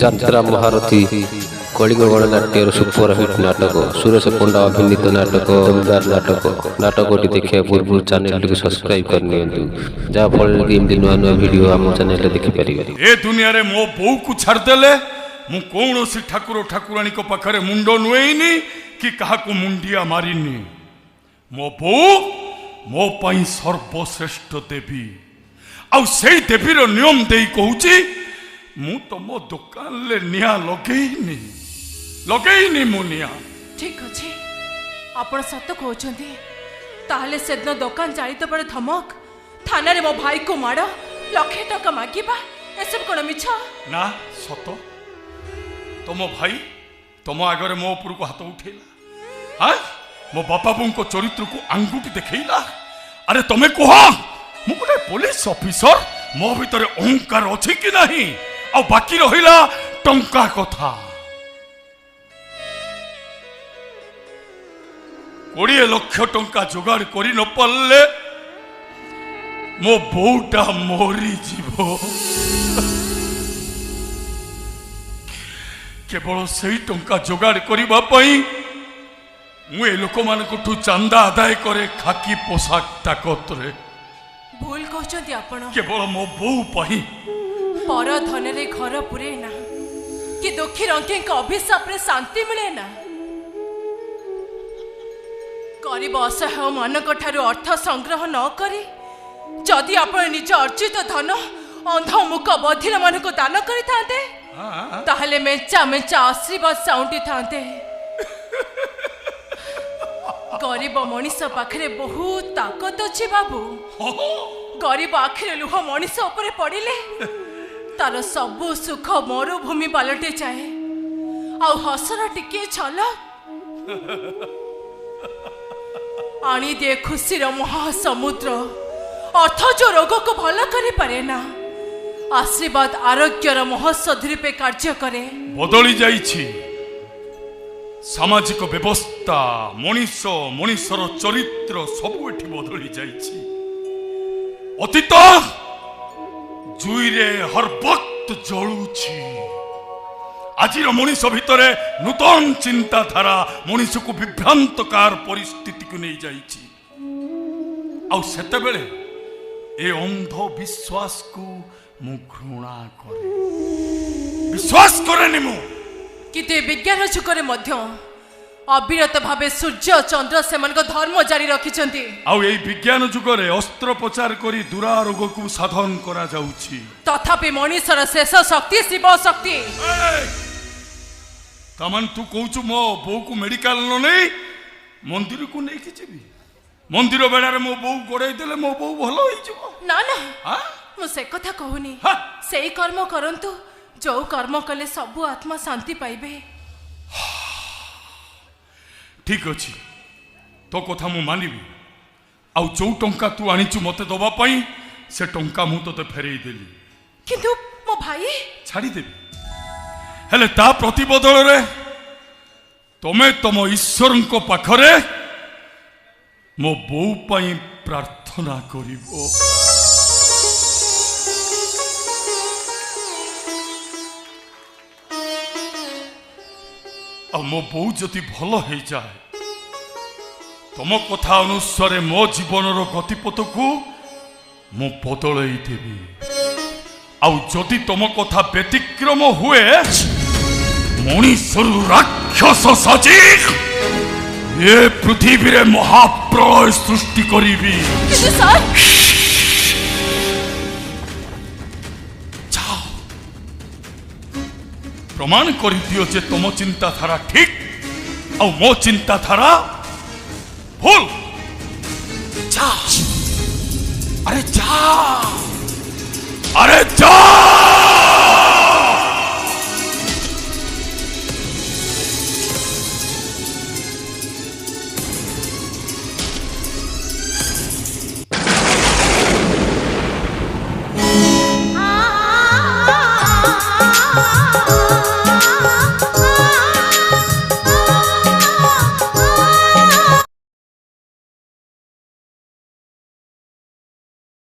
ଯାତ୍ରା ମହାରଥୀ କଳିଙ୍ଗ ଗଣନାଟ୍ୟର ସୁପରହିଟ୍ ନାଟକ ସୁରେଶ ପଣ୍ଡା ଅଭିନୀତ ନାଟକ ଜମିଦାର ନାଟକଟି ଦେଖିବା ପୂର୍ବରୁ ଚ୍ୟାନେଲଟିକୁ ସବସ୍କ୍ରାଇବ୍ କରିନିଅନ୍ତୁ, ଯାହାଫଳରେ କି ଏମିତି ନୂଆ ନୂଆ ଭିଡ଼ିଓ ଆମ ଚ୍ୟାନେଲରେ ଦେଖିପାରିବେ। ଏ ଦୁନିଆରେ ମୋ ବୋଉକୁ ଛାଡ଼ିଦେଲେ ମୁଁ କୌଣସି ଠାକୁର ଠାକୁରାଣୀଙ୍କ ପାଖରେ ମୁଣ୍ଡ ନୁଏଇନି କି କାହାକୁ ମୁଣ୍ଡିଆ ମାରିନି। ମୋ ବୋଉ ମୋ ପାଇଁ ସର୍ବଶ୍ରେଷ୍ଠ ଦେବୀ, ଆଉ ସେଇ ଦେବୀର ନିୟମ ଦେଇ କହୁଛି ମୁଁ ତମ ଦୋକାନରେ ନିଆଁ ଲଗେଇନି ମୁଁ ନିଆଁ। ଠିକ ଅଛି, ଆପଣ ସତ କହୁଛନ୍ତି। ତାହେଲେ ସେଦିନ ଦୋକାନ ଚାଲିଥିବା ଧମକ, ଥାନାରେ ମୋ ଭାଇକୁ ମାଡ଼, ଲକ୍ଷେ ଟଙ୍କା ମାଗିବା, ଏସବୁ କ'ଣ ମିଛ? ନା ସତ। ତମ ଭାଇ ତମ ଆଗରେ ମୋ ଉପରକୁ ହାତ ଉଠେଇଲା, ମୋ ବାପା ବୋଉଙ୍କ ଚରିତ୍ରକୁ ଆଙ୍ଗୁଠି ଦେଖେଇଲା। ଆରେ ତମେ କୁହ, ମୁଁ ଗୋଟେ ପୋଲିସ ଅଫିସର, ମୋ ଭିତରେ ଅହଙ୍କାର ଅଛି କି ନାହିଁ? ଆଉ ବାକି ରହିଲା ଟଙ୍କା କଥା। 20 ଲକ୍ଷ ଟଙ୍କା ଯୋଗାଡ଼ କରି ନ ପାରିଲେ ମୋ ବୋଉଟା ମରିଯିବ। କେବଳ ସେଇ ଟଙ୍କା ଯୋଗାଡ଼ କରିବା ପାଇଁ ମୁଁ ଏ ଲୋକମାନଙ୍କଠୁ ଚାନ୍ଦା ଆଦାୟ କରେ ଖାକି ପୋଷାକ ତାକତରେ। ଭୁଲ କହୁଛନ୍ତି ଆପଣ। କେବଳ ମୋ ବୋଉ ପାଇଁ। ପର ଧନରେ ଘର ପୁରେ ନା, କି ଦୁଃଖୀ ରଙ୍କିଙ୍କ ଅଭିଶାପରେ ଶାନ୍ତି ମିଳେ ନା। ଗରିବ ଅସହାୟ ମାନଙ୍କ ଠାରୁ ଅର୍ଥ ସଂଗ୍ରହ ନ କରି ଯଦି ଆପଣ ନିଜ ଅର୍ଜିତ ଧନ ଅନ୍ଧ ମୁକ ବଧିର ମାନଙ୍କୁ ଦାନ କରିଥାନ୍ତେ, ତାହେଲେ ମେଞ୍ଚା ମେଞ୍ଚା ଆଶୀର୍ବାଦ ସାଉଣ୍ଟିଥାନ୍ତେ। ଗରିବ ମଣିଷ ପାଖରେ ବହୁତ ତାକତ ଅଛି ବାବୁ। ଗରିବ ଆଖିରେ ଲୁହ ମଣିଷ ଉପରେ ପଡ଼ିଲେ ତାର ସବୁ ସୁଖ ମରୁଭୂମି ପାଲଟି ଯାଏ, ଆଉ ହସର ଟିକିଏ ଛଲ ଆଣିଦିଏ ଖୁସିର ମହାସମୁଦ୍ର। ଅର୍ଥ ଯୋଉ ରୋଗକୁ ଭଲ କରିପାରେ ନା, ଆଶୀର୍ବାଦ ଆରୋଗ୍ୟର ମହୋଷଧ ରୂପେ କାର୍ଯ୍ୟ କରେ। ବଦଳି ଯାଇଛି ସାମାଜିକ ବ୍ୟବସ୍ଥା, ମଣିଷର ଚରିତ୍ର ସବୁ ଏଠି ବଦଳି ଯାଇଛି। ଅତୀତ ଜୁଇରେ ହରବକ୍ତ ଜଳୁଛି। ଆଜିର ମଣିଷ ଭିତରେ ନୂତନ ଚିନ୍ତାଧାରା ମଣିଷକୁ ବିଭ୍ରାନ୍ତକାର ପରିସ୍ଥିତିକୁ ନେଇ ଯାଇଛି। ଆଉ ସେତେବେଳେ ଏ ଅନ୍ଧ ବିଶ୍ୱାସକୁ ମୁଁ ଘୃଣା କରେ, ବିଶ୍ୱାସ କରେନି ମୁଁ। କିନ୍ତୁ ଏ ବିଜ୍ଞାନ ଯୁଗରେ ମଧ୍ୟ ଅବିରତ ଭାବେ ସୂର୍ଯ୍ୟ ଚନ୍ଦ୍ର ସେମାନଙ୍କ ଧର୍ମ ଜାରି ରଖିଛନ୍ତି। ଆଉ ଏଇ ବିଜ୍ଞାନ ଯୁଗରେ ଅସ୍ତ୍ରୋପଚାର କରି ଦୁରାରୋଗକୁ ସାଧନ କରାଯାଉଛି। ତଥାପି ମଣିଷର ଶେଷ ଶକ୍ତି ଶିବ ଶକ୍ତି। ତାମାନେ ତୁ କହୁଛୁ ମୋ ବୋଉକୁ ମେଡିକାଲ ନ ନେଇ ମନ୍ଦିରକୁ ନେଇକି ଯିବି? ମନ୍ଦିର ବେଳାରେ ମୋ ବୋଉ ଗୋଡେଇ ଦେଲେ ମୋ ବୋଉ ଭଲ ହେଇଯିବ? ନା ନା, ମୁଁ ସେ କଥା କହୁନି। ସେଇ କର୍ମ କରନ୍ତୁ ଯୋଉ କର୍ମ କଲେ ସବୁ ଆତ୍ମା ଶାନ୍ତି ପାଇବେ। ଠିକ ଅଛି, ତୋ କଥା ମୁଁ ମାନିବି। ଆଉ ଯୋଉ ଟଙ୍କା ତୁ ଆଣିଛୁ ମତେ ଦବା ପାଇଁ, ସେ ଟଙ୍କା ମୁଁ ତୋତେ ଫେରେଇ ଦେଲି। କିନ୍ତୁ ମୋ ଭାଇ? ଛାଡ଼ିଦେବି, ହେଲେ ତା ପ୍ରତିବଦଳରେ ତମେ ତମ ଈଶ୍ୱରଙ୍କ ପାଖରେ ମୋ ବୋଉ ପାଇଁ ପ୍ରାର୍ଥନା କରିବ। ଆଉ ମୋ ବୋଉ ଯଦି ଭଲ ହେଇଯାଏ, ତମ କଥା ଅନୁସାରେ ମୋ ଜୀବନର ଗତିପଥକୁ ମୁଁ ବଦଳେଇ ଦେବି। ଆଉ ଯଦି ତମ କଥା ବ୍ୟତିକ୍ରମ ହୁଏ, ମଣିଷରୁ ରାକ୍ଷସ ସାଜି ଏ ପୃଥିବୀରେ ମହାପ୍ରଳୟ ସୃଷ୍ଟି କରିବି। ପ୍ରମାଣ କରିଦିଅ ଯେ ତମ ଚିନ୍ତାଧାରା ଠିକ ଆଉ ମୋ ଚିନ୍ତାଧାରା ଭୁଲ। ଯା, ଆରେ ଯା, ଆରେ ଯା।